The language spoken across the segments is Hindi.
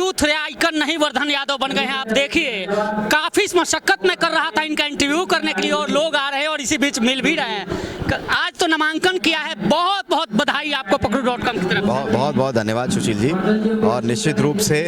यूथ आइकन नहीं वर्धन यादव बन गए हैं। आप देखिए काफी मशक्कत में कर रहा था इनका इंटरव्यू करने के लिए और लोग आ रहे हैं और इसी बीच मिल भी रहे हैं। आज तो नामांकन किया है, बहुत बहुत बधाई आपको पकड़ू.com की तरफ। बहुत बहुत धन्यवाद सुशील जी। और निश्चित रूप से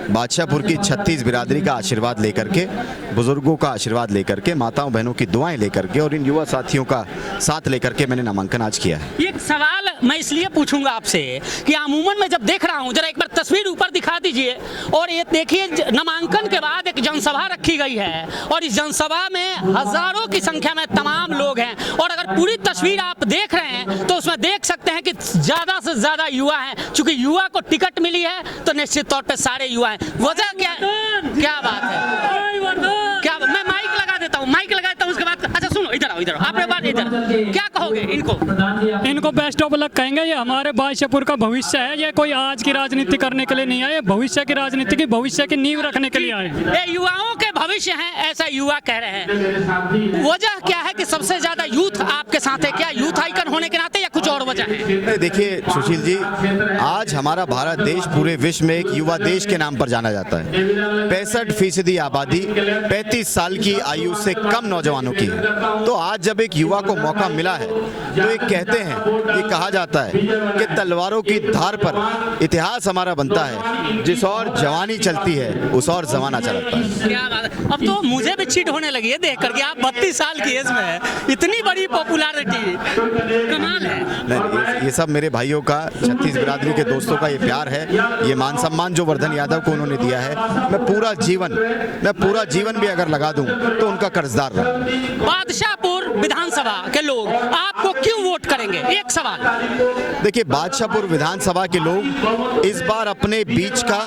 बादशाहपुर की 36 बिरादरी का आशीर्वाद लेकर के, बुजुर्गों का आशीर्वाद लेकर के, माताओं बहनों की दुआएं लेकर के और इन युवा साथियों का साथ लेकर के मैंने नामांकन आज किया है। एक सवाल मैं इसलिए पूछूंगा आपसे कि अमूमन मैं जब देख रहा हूं, जरा एक बार तस्वीर ऊपर दिखा दीजिए, और ये देखिए नामांकन के बाद एक जनसभा रखी गई है और इस जनसभा में हजारों की संख्या में तमाम लोग हैं। और अगर पूरी तस्वीर आप देख रहे हैं तो उसमें देख सकते हैं कि ज्यादा से ज्यादा युवा हैं। चूंकि युवा को टिकट मिली है तो निश्चित तौर पे सारे युवा हैं। वजह क्या बात है? क्या मैं माइक लगा देता हूँ, माइक लगा देता हूँ, उसके बाद अच्छा सुनो, इधर आओ, इधर आओ, आप एक बार इधर क्या कहोगे इनको? बेस्ट ऑफ लक कहेंगे। ये हमारे बादशाहपुर का भविष्य है। ये कोई आज की राजनीति करने के लिए नहीं आए, भविष्य की राजनीति की, भविष्य की नींव रखने के लिए आए। ये युवाओं के भविष्य हैं, ऐसा युवा कह रहे हैं। वजह क्या है कि सबसे ज्यादा यूथ आपके साथ है? क्या यूथ आइकन होने के नाते या कुछ और वजह है? देखिए सुशील जी, आज हमारा भारत देश पूरे विश्व में एक युवा देश के नाम पर जाना जाता है। 65% आबादी 35 साल की आयु से कम नौजवानों की है। तो आज जब एक युवा को मौका मिला है तो एक कहते हैं, ये कहा जाता है कि तलवारों की धार पर इतिहास हमारा बनता है। जिस और जवानी चलती है उस और जमाना चलता है। क्या बात है? अब तो मुझे भी चीट होने लगी है देख करके। आप 32 साल की एज में है, इतनी बड़ी पॉपुलैरिटी, कमाल है। नहीं, ये सब मेरे भाइयों का, 36 बिरादरी के दोस्तों का ये प्यार है, ये मान सम्मान जो वर्धन यादव को उन्होंने दिया है। मैं पूरा जीवन भी अगर लगा दूं तो उनका कर्जदार रहूं। बादशाहपुर विधानसभा के लोग आपको क्यों वोट करेंगे? एक सवाल। देखिए, बादशाहपुर विधानसभा के लोग इस बार अपने बीच का,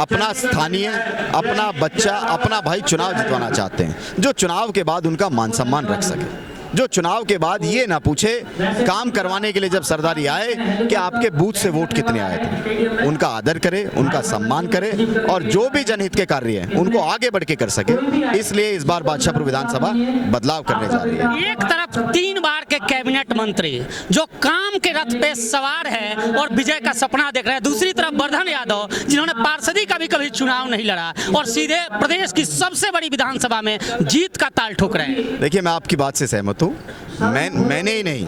अपना स्थानीय, अपना बच्चा, अपना भाई चुनाव जितवाना चाहते हैं, जो चुनाव के बाद उनका मान सम्मान रख सके, जो चुनाव के बाद ये ना पूछे काम करवाने के लिए जब सरदारी आए कि आपके बूथ से वोट कितने आए थे। उनका आदर करे, उनका सम्मान करे और जो भी जनहित के कार्य हैं उनको आगे बढ़ के कर सके। इसलिए इस बार बादशाहपुर विधानसभा बदलाव करने जा रही है। एक तरफ 3 बार के कैबिनेट मंत्री जो काम के रथ पे सवार है और विजय का सपना देख रहे हैं, दूसरी तरफ वर्धन यादव जिन्होंने पार्षदी का भी कभी चुनाव नहीं लड़ा और सीधे प्रदेश की सबसे बड़ी विधानसभा में जीत का ताल ठोक रहे हैं। देखिए, मैं आपकी बात से सहमत हूँ। मैंने ही नहीं,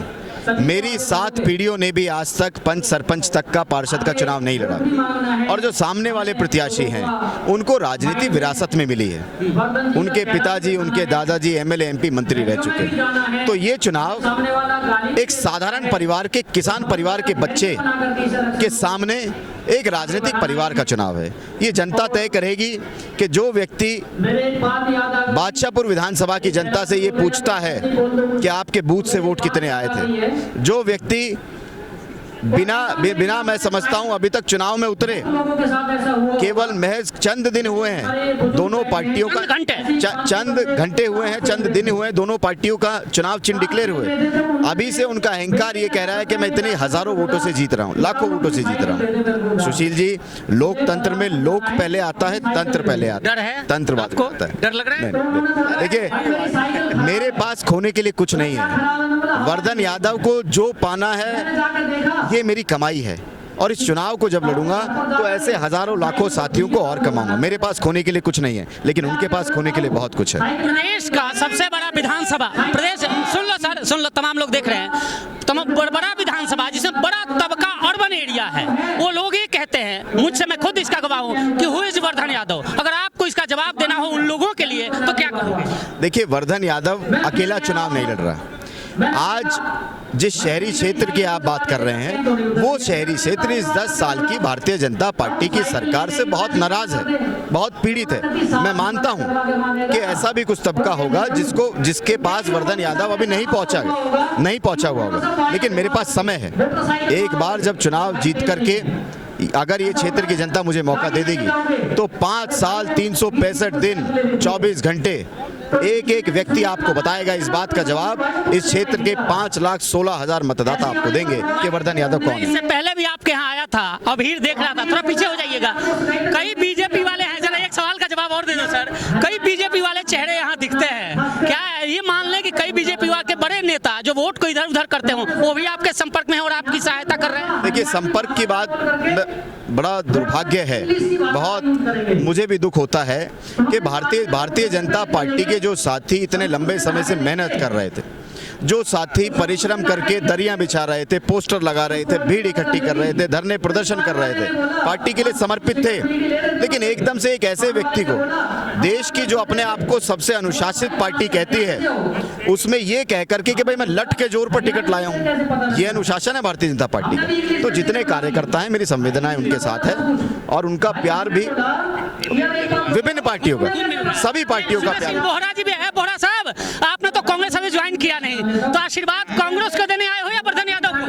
मेरी 7 पीढ़ियों ने भी आज तक पंच सरपंच तक का पार्षद का चुनाव नहीं लड़ा। और जो सामने वाले प्रत्याशी हैं उनको राजनीति विरासत में मिली है। उनके पिताजी, उनके दादाजी एमएलए एमपी मंत्री रह चुके हैं। तो ये चुनाव एक साधारण परिवार के, किसान परिवार के बच्चे के सामने एक राजनीतिक परिवार का चुनाव है। ये जनता तय करेगी कि जो व्यक्ति बादशाहपुर विधानसभा की जनता से ये पूछता है कि आपके बूथ से वोट कितने आए थे, जो व्यक्ति बिना मैं समझता हूं अभी तक चुनाव में उतरे, केवल महज चंद दिन हुए हैं दोनों पार्टियों का, चंद घंटे हुए हैं, चंद दिन हुए हैं दोनों पार्टियों का चुनाव चिन्ह डिक्लेयर हुए, अभी से उनका अहंकार ये कह रहा है कि मैं इतने हजारों वोटों से जीत रहा हूं, लाखों वोटों से जीत रहा हूं। सुशील जी, लोकतंत्र में लोक पहले आता है, तंत्र पहले आता है। डर है? तंत्र बाद आपको आता है। डर लग रहा है? देखिए, मेरे पास खोने के लिए कुछ नहीं है। वर्धन यादव को जो पाना है ये मेरी कमाई है और इस चुनाव को जब लड़ूंगा तो ऐसे हजारों लाखों साथियों को और कमाऊंगा। मेरे पास खोने के लिए कुछ नहीं है, लेकिन उनके पास खोने के लिए बहुत कुछ है। प्रदेश का सबसे बड़ा विधानसभा, प्रदेश, सुन लो सर, सुन लो, तमाम लोग देख रहे हैं, बड़ा विधानसभा जिसमें बड़ा तबका अर्बन एरिया है, वो लोग ये कहते हैं, मुझसे मैं खुद इसका गवाह हूं कि हु इज वर्धन यादव। अगर आपको इसका जवाब देना हो उन लोगों के लिए तो क्या कहोगे? देखिए, वर्धन यादव अकेला चुनाव नहीं लड़ रहा। आज जिस शहरी क्षेत्र की आप बात कर रहे हैं वो शहरी क्षेत्र इस 10 साल की भारतीय जनता पार्टी की सरकार से बहुत नाराज है, बहुत पीड़ित है। मैं मानता हूं कि ऐसा भी कुछ तबका होगा जिसके पास वर्धन यादव अभी नहीं पहुंचा हुआ होगा, लेकिन मेरे पास समय है। एक बार जब चुनाव जीत करके अगर ये क्षेत्र की जनता मुझे मौका दे देगी तो 5 साल 365 दिन 24 घंटे एक व्यक्ति आपको बताएगा इस बात का जवाब। इस क्षेत्र के 5,16,000 मतदाता आपको देंगे कि वर्धन यादव कौन है। इससे पहले भी आपके यहाँ आया था, अभी देख रहा था, थोड़ा पीछे हो जाइएगा। कई बीजेपी वाले हैं, जरा एक सवाल का जवाब और दे दो सर। कई बीजेपी वाले चेहरे यहाँ दिखते हैं, क्या ये मान लें कि कई बीजेपी वाले के बड़े नेता जो वोट को इधर उधर करते हो वो भी आपके संपर्क में है और आपकी सहायता कर रहे हैं? देखिए, संपर्क की बात बड़ा दुर्भाग्य है, बहुत मुझे भी दुख होता है कि भारतीय जनता पार्टी के जो साथी इतने लंबे समय से मेहनत कर रहे थे, जो साथी परिश्रम करके दरियां बिछा रहे थे, पोस्टर लगा रहे थे, भीड़ इकट्ठी कर रहे थे, धरने प्रदर्शन कर रहे थे, पार्टी के लिए समर्पित थे, लेकिन एकदम से एक ऐसे व्यक्ति को, देश की जो अपने आप को सबसे अनुशासित पार्टी कहती है, उसमें ये कह करके कि भाई मैं लठ के जोर पर टिकट लाया हूं, ये अनुशासन है भारतीय जनता पार्टी का। तो जितने कार्यकर्ता हैं, मेरी संवेदनाएं उनके साथ है और उनका प्यार भी विभिन्न पार्टियों का, सभी पार्टियों का प्यार। बोहरा जी भी है। बोहरा साहब, आपने तो कांग्रेस अभी ज्वाइन किया नहीं, तो आशीर्वाद कांग्रेस को देने आए हो या वर्धन यादव को?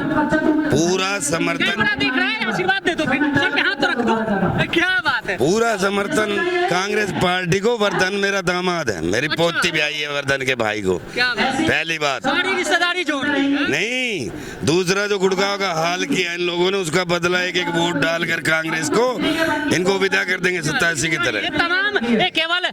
पूरा समर्थन दिख रहा है, आशीर्वाद दे दो फिर, सर पे हाथ रख दो। क्या बात है? पूरा समर्थन कांग्रेस पार्टी को। वर्धन मेरा दामाद है, मेरी पोती भी आई है वर्धन के भाई को। क्या बात है? पहली बात, सारी रिश्तेदारी जोड़ ली। नहीं, दूसरा जो गुड़गांव का हाल किया इन लोगों ने, उसका बदला एक एक वोट डालकर कांग्रेस को इनको विदा कर देंगे 87 की तरह। ये तमाम, ये केवल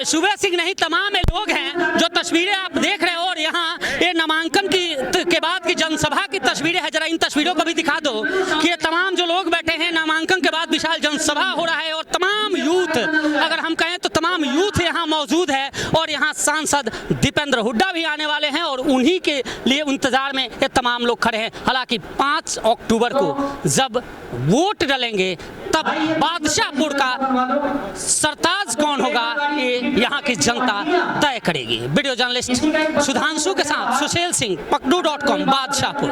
सुबह सिंह नहीं, तमाम ये लोग हैं जो तस्वीरें आप देख रहे हो। और यहाँ ये नामांकन के बाद की जनसभा की तस्वीरें हैं, जरा इन तस्वीरों को भी दिखा दो कि ये तमाम जो लोग बैठे हैं, नामांकन के बाद विशाल जनसभा हो रहा है और तमाम यूथ, अगर हम कहें तो तमाम यूथ यहाँ मौजूद है। और यहाँ सांसद दीपेंद्र हुड्डा भी आने वाले हैं और उन्हीं के लिए इंतजार में ये तमाम लोग खड़े हैं। हालांकि 5 अक्टूबर को जब वोट डलेंगे तब बादशाहपुर का सरताज कौन होगा ये यहाँ की जनता तय करेगी। वीडियो जर्नलिस्ट सुधांशु के साथ सुशील सिंह, पकड़ू.com, बादशाहपुर।